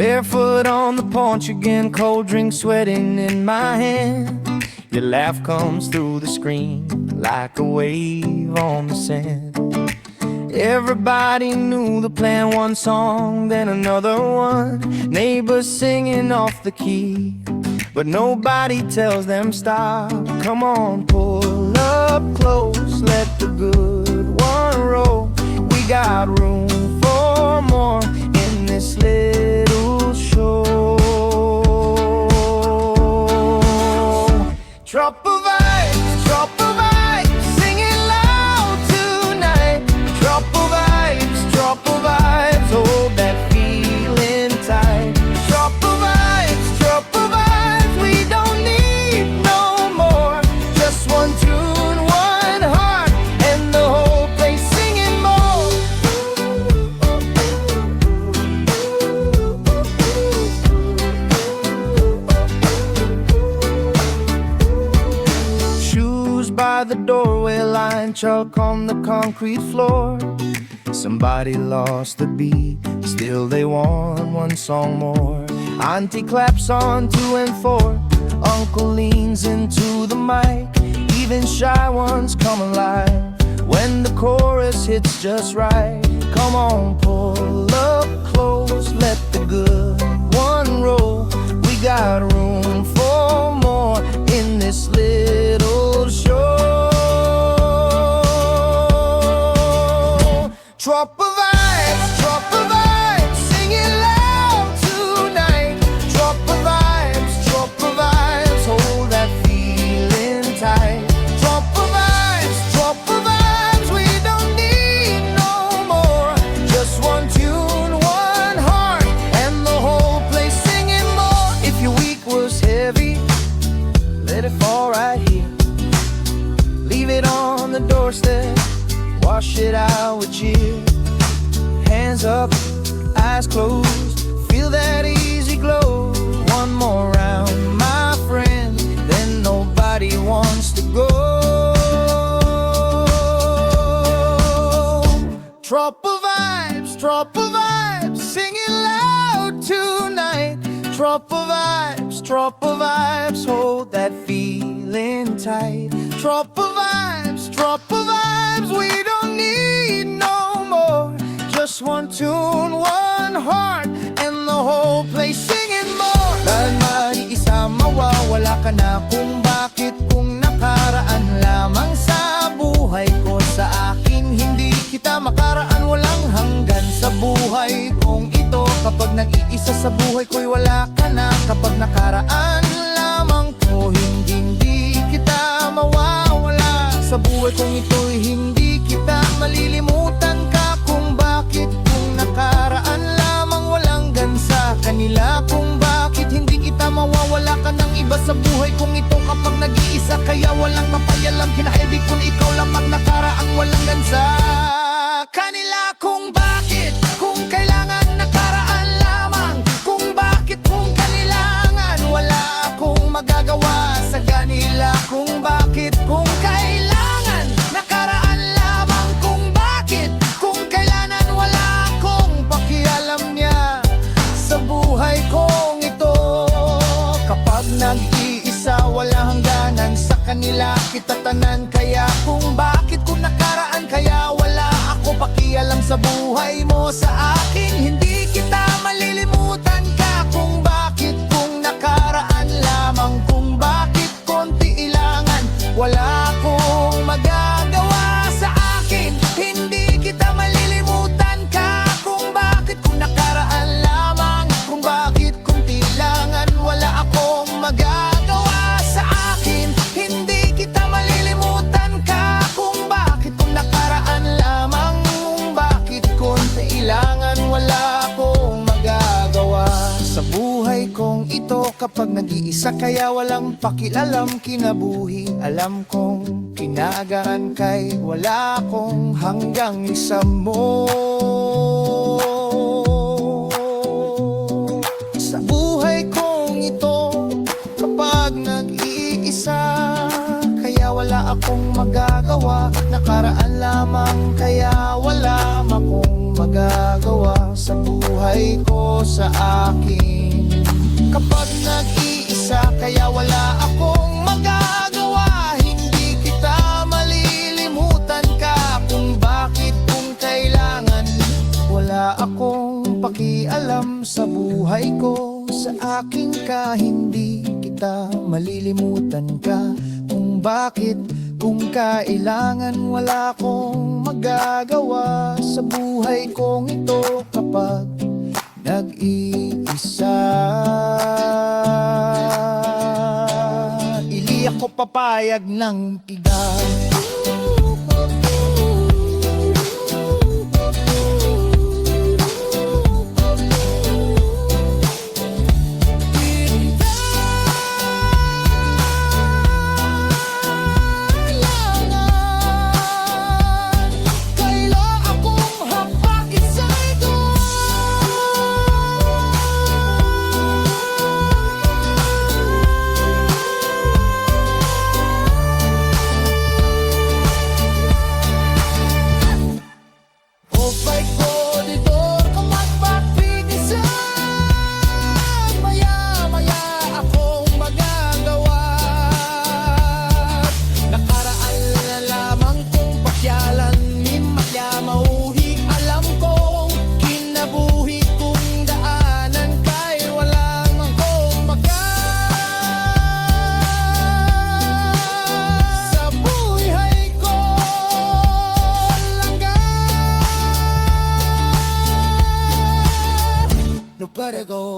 Barefoot on the porch again, cold drink sweating in my hand. Your laugh comes through the screen like a wave on the sand. Everybody knew the plan, one song, then another one. Neighbors singing off the key, but nobody tells them stop. Come on, pull up close, let the good one roll. We got room for more in this little show. Drop a vibe, drop a vibe, sing it loud tonight. Drop a vibes, hold that feeling tight. Drop a vibes, we don't need no more. Just one tune, one heart, and the whole place singing more. Shoes by the doorway line, chalk on the concrete floor. Somebody lost the beat, still they want one song more. Auntie claps on 2 and 4, Uncle leans into the mic. Even shy ones come alive when the chorus hits just right. Come on, pull up close, let the good one roll. We got room for more in this little show. Drop a vibe, sing it loud tonight. Drop a vibes, hold that feeling tight. Drop a vibes, we don't need no more. Just one tune, one heart, and the whole place singing more. If your week was heavy, let it fall right here. Leave it on the doorstep, wash it out with cheer. Hands up, eyes closed, feel that easy glow. One more round, my friend, then nobody wants to go. Drop a vibes, sing it loud tonight. Drop a vibes, hold that feeling tight. Drop a vibes, we don't need no more. Just one tune, one heart, and the whole place singing more. Dahil mag-iisa mawawala ka na, kung bakit kung nakaraan lamang sa buhay ko. Sa akin hindi kita makaraan, walang hanggan sa buhay kong ito. Kapag nag-iisa sa buhay ko'y wala ka na. Kapag nakaraan lamang ko, hindi kita mawawala. Sa buhay kong ito'y hindi kita malilimutan ka. Kung bakit kung nakaraan lamang walang gansa kanila. Kung bakit hindi kita mawawala ka ng iba sa buhay kong ito. Kapag nag-iisa kaya walang mapayalam, kinaibig kung ikaw lamang nakaraang walang gansa kanila. Kung bakit kung kailangan nakaraan lamang. Kung bakit kung kailangan wala akong magagawa sa kanila. Kung bakit kung kailangan nakaraan lamang. Kung bakit kung kailanan wala akong pakialam niya sa buhay kong ito. Kapag nag-iisa wala hangganan sa kanila kita tanan. Kaya kung bakit kung nakaraan kaya wala ako pakialam sa buhay mo. Sa akin hindi kita malilimutan ka. Kung bakit kung nakaraan lamang. Kung bakit konti ilangan wala akong magagawa. Sa akin hindi kita malilimutan ka. Kung bakit kung nakaraan lamang. Kung bakit kung tilangan wala akong magagawa. Sa akin hindi kita malilimutan ka. Kung bakit kung nakaraan lamang. Kung bakit kung tilangan wala akong magagawa. Sa buhay kong ito kapag nag-iisa kaya walang pakialam kinabuhi. Alam kong kinagaan kay wala akong hanggang isa mo. Sa buhay kong ito kapag nag-iisa kaya wala akong magagawa. Nakaraan lamang kaya wala akong magagawa. sa buhay ko sa akin. Kapag nag-iisa kaya wala akong magagawa, hindi kita malilimutan ka kung bakit, kung kailangan. Wala akong pakialam sa buhay ko sa akin ka, hindi kita malilimutan ka kung bakit, kung kailangan. Wala akong magagawa sa buhay kong ito kapag nag-iisa. Ili ako papayag ng tigang. Nobody go.